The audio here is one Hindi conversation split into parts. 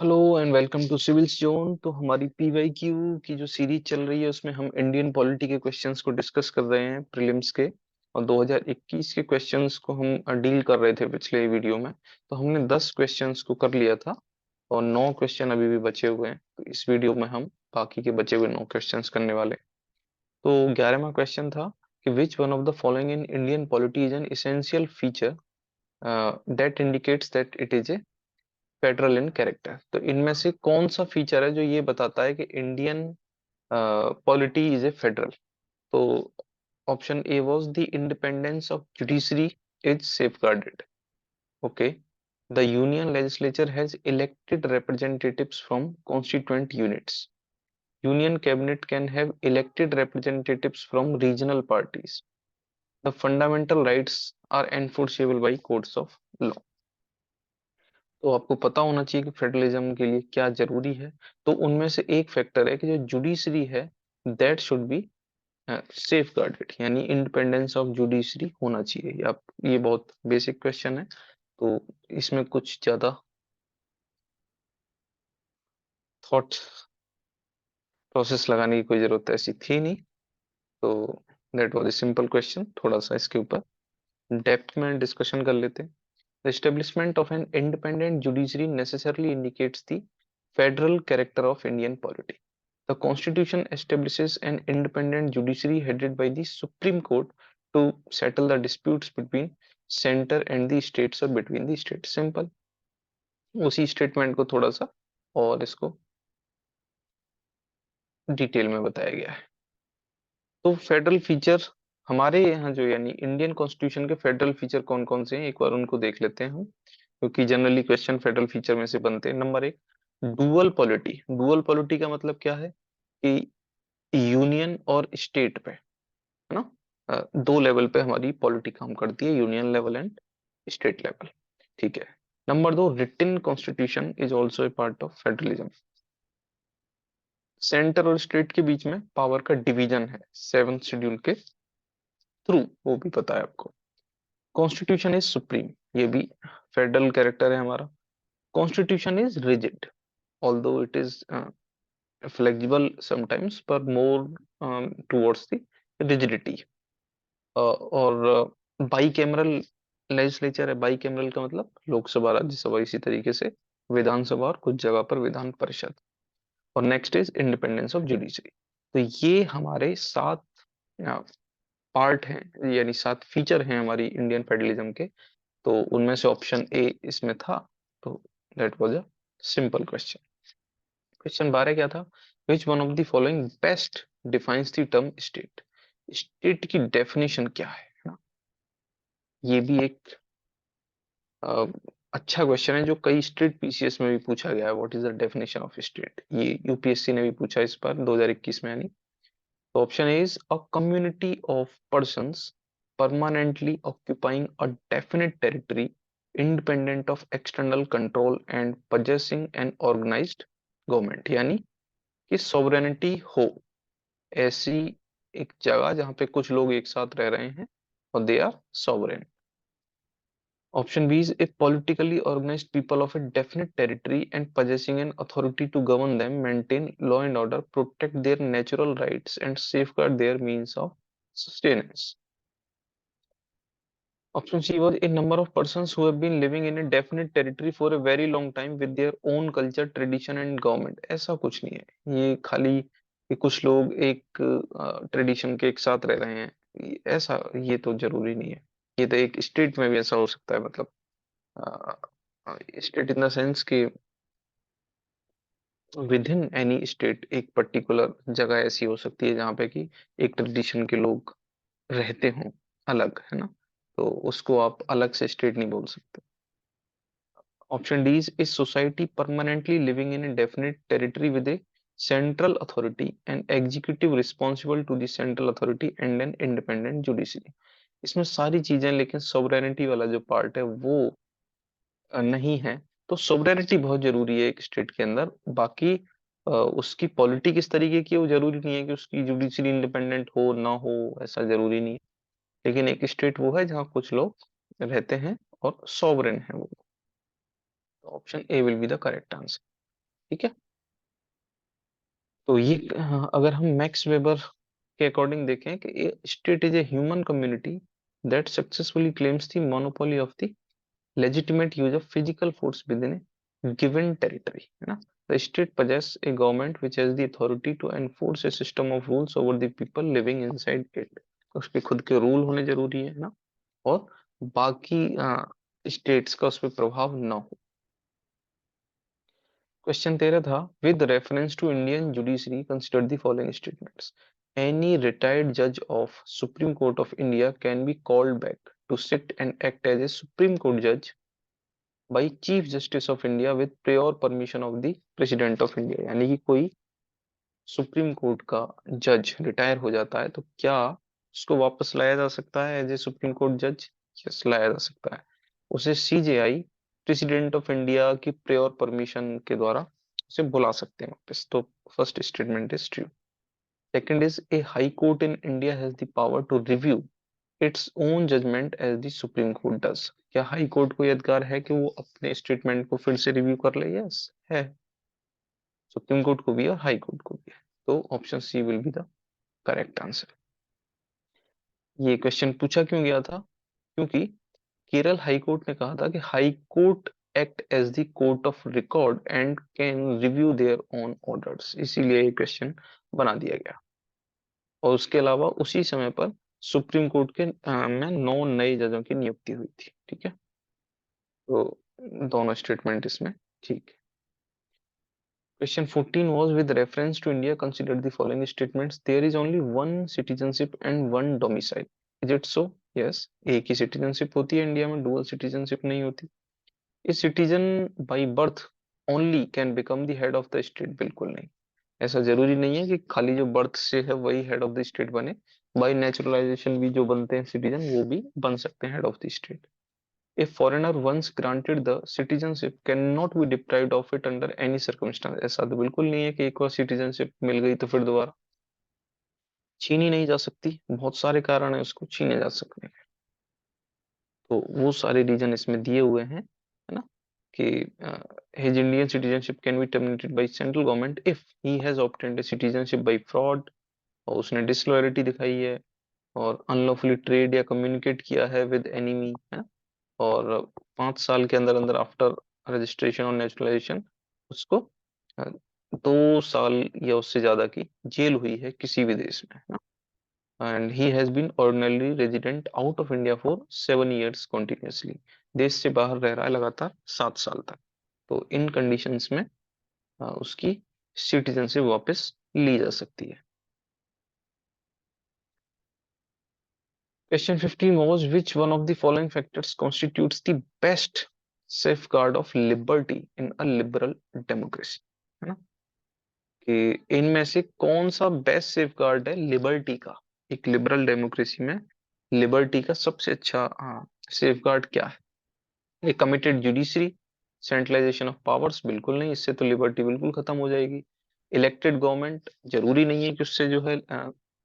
Hello and welcome to Civils Zone. तो हमारी पीवाईक्यू की जो सीरीज चल रही है उसमें हम इंडियन पॉलिटी के क्वेश्चंस को डिस्कस कर रहे हैं प्रीलिम्स के। और 2021 के क्वेश्चंस को हम डील कर रहे थे पिछले वीडियो में। तो हमने 10 क्वेश्चंस को कर लिया था और 9 क्वेश्चन अभी भी बचे हुए हैं। तो इस वीडियो में हम बाकी के बचे हुए 9 क्वेश्चंस करने वाले हैं। तो 11वां क्वेश्चन था कि which one of the following in Indian polity is an essential feature that indicates that it is a federal in character. तो इनमें से कौन सा फीचर है जो ये बताता है कि Indian polity is a federal. तो option A was the independence of judiciary is safeguarded. Okay, the union legislature has elected representatives from constituent units. Union cabinet can have elected representatives from regional parties. The fundamental rights are enforceable by courts of law. तो आपको पता होना चाहिए कि फेडरलिज्म के लिए क्या जरूरी है। तो उनमें से एक फैक्टर है कि जो जुडिशरी है that should be safe guarded, यानी इंडिपेंडेंस ऑफ जुडिशरी होना चाहिए। आप ये बहुत बेसिक क्वेश्चन है, तो इसमें कुछ ज्यादा थॉट प्रोसेस लगाने की कोई जरूरत ऐसी थी नहीं। तो that was a simple question. थोड़ा सा इसके ऊपर डेप्थ में डिस्कशन कर लेते हैं। The establishment of an independent judiciary necessarily indicates the federal character of Indian polity. The Constitution establishes an independent judiciary headed by the Supreme Court to settle the disputes between center and the states or between the states. Simple. उसी स्टेटमेंट को थोड़ा सा और इसको डिटेल में बताया गया है। तो फेडरल फीचर हमारे यहाँ जो यानी इंडियन कॉन्स्टिट्यूशन के फेडरल फीचर कौन कौन से हैं एक बार उनको देख लेते हैं हम, क्योंकि जनरली क्वेश्चन फेडरल फीचर में से बनते हैं। नंबर एक, डुअल पॉलिटी। डुअल पॉलिटी का मतलब क्या है कि यूनियन और स्टेट पे, है ना, दो लेवल पे हमारी पॉलिटी काम करती है, union level and state level. ठीक है। नंबर दो, written constitution is also a part of federalism. Centre और स्टेट के बीच में पावर का डिवीजन है सेवन शेड्यूल के थ्रू, वो भी पता है आपको। कॉन्स्टिट्यूशन इज सुप्रीम, ये भी फेडरल कैरेक्टर है हमारा। Constitution is rigid, although it is flexible sometimes but more towards the rigidity। और बाई कैमरल लेजिस्लेचर है। बाई कैमरल का मतलब लोकसभा राज्यसभा, इसी तरीके से विधानसभा और कुछ जगह पर विधान परिषद। और next is independence of judiciary. तो ये हमारे 7 पार्ट हैं, यानी 7 फीचर हैं हमारी इंडियन फेडरलिज्म के। तो उनमें से ऑप्शन ए इसमें था। तो that was a simple question. Question 12 क्या था? Which one of the following best defines the term state. State की डेफिनेशन क्या है ना? ये भी एक अ, अच्छा क्वेश्चन है जो कई स्टेट पीसीएस में भी पूछा गया है। What is the definition of state, ये यूपीएससी ने भी पूछा इस बार 2021 में यानी। तो option is a community of persons permanently occupying a definite territory independent of external control and possessing an organized government, यानी कि sovereignty हो ऐसी एक जगह जहां पे कुछ लोग एक साथ रह रहे हैं और they are sovereign। Option B is a politically organized people of a definite territory and possessing an authority to govern them, maintain law and order, protect their natural rights, and safeguard their means of sustenance. Option C was a number of persons who have been living in a definite territory for a very long time with their own culture, tradition and government। ऐसा कुछ नहीं है, ये खाली कि कुछ लोग एक ट्रेडिशन के एक साथ रह रहे हैं, ऐसा ये तो जरूरी नहीं है। ये तो एक स्टेट में भी ऐसा हो सकता है, मतलब स्टेट इन द सेंस कि विद इन एनी स्टेट एक पर्टिकुलर जगह ऐसी हो सकती है जहाँ पे कि एक ट्रेडिशन के लोग रहते हों अलग, है ना। तो उसको आप अलग से स्टेट नहीं बोल सकते। Option D is society permanently living in a definite territory with a central authority and executive responsible to the central authority and an independent judiciary. इसमें सारी चीजें, लेकिन सॉवरेनिटी वाला जो पार्ट है वो नहीं है। तो सोवरेनिटी बहुत जरूरी है एक स्टेट के अंदर। बाकी उसकी पॉलिटी किस तरीके की है वो जरूरी नहीं है कि उसकी जुडिशरी इंडिपेंडेंट हो ना हो, ऐसा जरूरी नहीं है। लेकिन एक स्टेट वो है जहाँ कुछ लोग रहते हैं और सॉवरेन है वो। Option A will be the correct answer. ठीक है। तो ये अगर हम मैक्स वेबर के अकॉर्डिंग देखें कि state is a human community that successfully claims the monopoly of the legitimate use of physical force within a given territory, है ना। The state possess a government which has the authority to enforce a system of rules over the people living inside it। उसके खुद के रूल होने जरूरी है ना, और बाकी स्टेट्स का उस पर प्रभाव ना हो। क्वेश्चन 13 था, with reference to Indian judiciary consider the following statements. Any retired जज of supreme court of India can be called back to sit and act as a supreme court जज by chief justice of India with prayer permission of the president of India. यानी कि कोई सुप्रीम कोर्ट का जज रिटायर हो जाता है तो क्या उसको वापस लाया जा सकता है एज ए सुप्रीम कोर्ट जज? यस, लाया जा सकता है। उसे सीजेआई प्रेसिडेंट ऑफ इंडिया की प्रेयर परमिशन के द्वारा उसे बुला सकते हैं वापस। तो first statement is true. Second is, a high court in India has the power to review its own judgement as the supreme court does. क्या हाई कोर्ट को यह अधिकार है कि वो अपने स्टेटमेंट को फिर से रिव्यू कर ले? यस है, सुप्रीम कोर्ट को भी और हाई कोर्ट को भी है। तो option C will be the correct answer. ये क्वेश्चन पूछा क्यों गया था? क्योंकि केरल हाई कोर्ट ने कहा था कि high court act as the court of record and can review their own orders, इसीलिए ये क्वेश्चन बना दिया गया। और उसके अलावा उसी समय पर सुप्रीम कोर्ट के में 9 नए जजों की नियुक्ति हुई थी। ठीक है, तो दोनों स्टेटमेंट इसमें ठीक है। Question 14 was, with reference to India, consider the following statements. There is only one citizenship and one domicile. Is it so? Yes. एक ही citizenship होती है इंडिया में, dual citizenship नहीं होती। A citizen by birth only can become the head of the state। बिल्कुल नहीं, ऐसा जरूरी नहीं है कि खाली जो बर्थ से है वही हेड ऑफ द स्टेट बने। बाई नेचुरलाइजेशन भी जो बनते हैं सिटीजन वो भी बन सकते हैं head of the state. A foreigner once granted the citizenship cannot be deprived of it under any circumstance। ऐसा तो बिल्कुल नहीं है कि एक बार सिटीजनशिप मिल गई तो फिर दोबारा छीनी नहीं जा सकती। बहुत सारे कारण है उसको छीने जा सकने के। तो वो सारे रीजन इसमें दिए हुए हैं, है ना, कि his Indian citizenship can be terminated by central government if he has obtained a citizenship by fraud, और उसने डिसलॉयल्टी दिखाई है, और अनलॉफुली ट्रेड या कम्युनिकेट किया है विद एनिमी, है ना, और 5 साल के अंदर अंदर आफ्टर रजिस्ट्रेशन और नेचुरलाइजेशन उसको 2 साल या उससे ज्यादा की जेल हुई है किसी भी देश में, है ना। And he has been ordinary resident out of India for 7 years continuously. देश से बाहर रह रहा है लगातार 7 साल तक। तो इन कंडीशंस में उसकी सिटीजनशिप वापस ली जा सकती है। Question 15 was, which one of the following factors constitutes the best safeguard of liberty in a liberal democracy? है ना, कि इनमें से कौन सा बेस्ट सेफगार्ड है लिबर्टी का? एक लिबरल डेमोक्रेसी में लिबर्टी का सबसे अच्छा सेफगार्ड क्या है? ये committed judiciary, centralisation of powers, बिल्कुल नहीं, इससे तो लिबर्टी बिल्कुल खत्म हो जाएगी। इलेक्टेड गवर्नमेंट, जरूरी नहीं है कि उससे जो है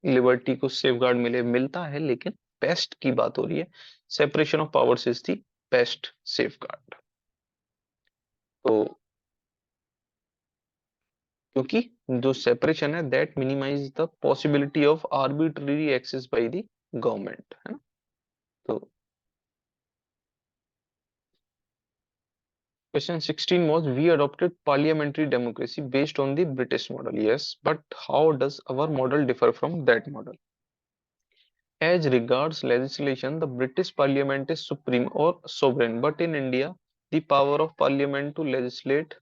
लिबर्टी को सेफगार्ड मिले, मिलता है लेकिन बेस्ट की बात हो रही है। Separation of powers is the best safeguard. तो क्योंकि जो सेपरेशन है that minimise the possibility of arbitrary excess by the government, है ना। तो question 16 was, we adopted parliamentary democracy based on the British model। Yes, but how does our model differ from that model? As regards legislation, the British parliament is supreme or sovereign, but in India, the power of parliament to legislate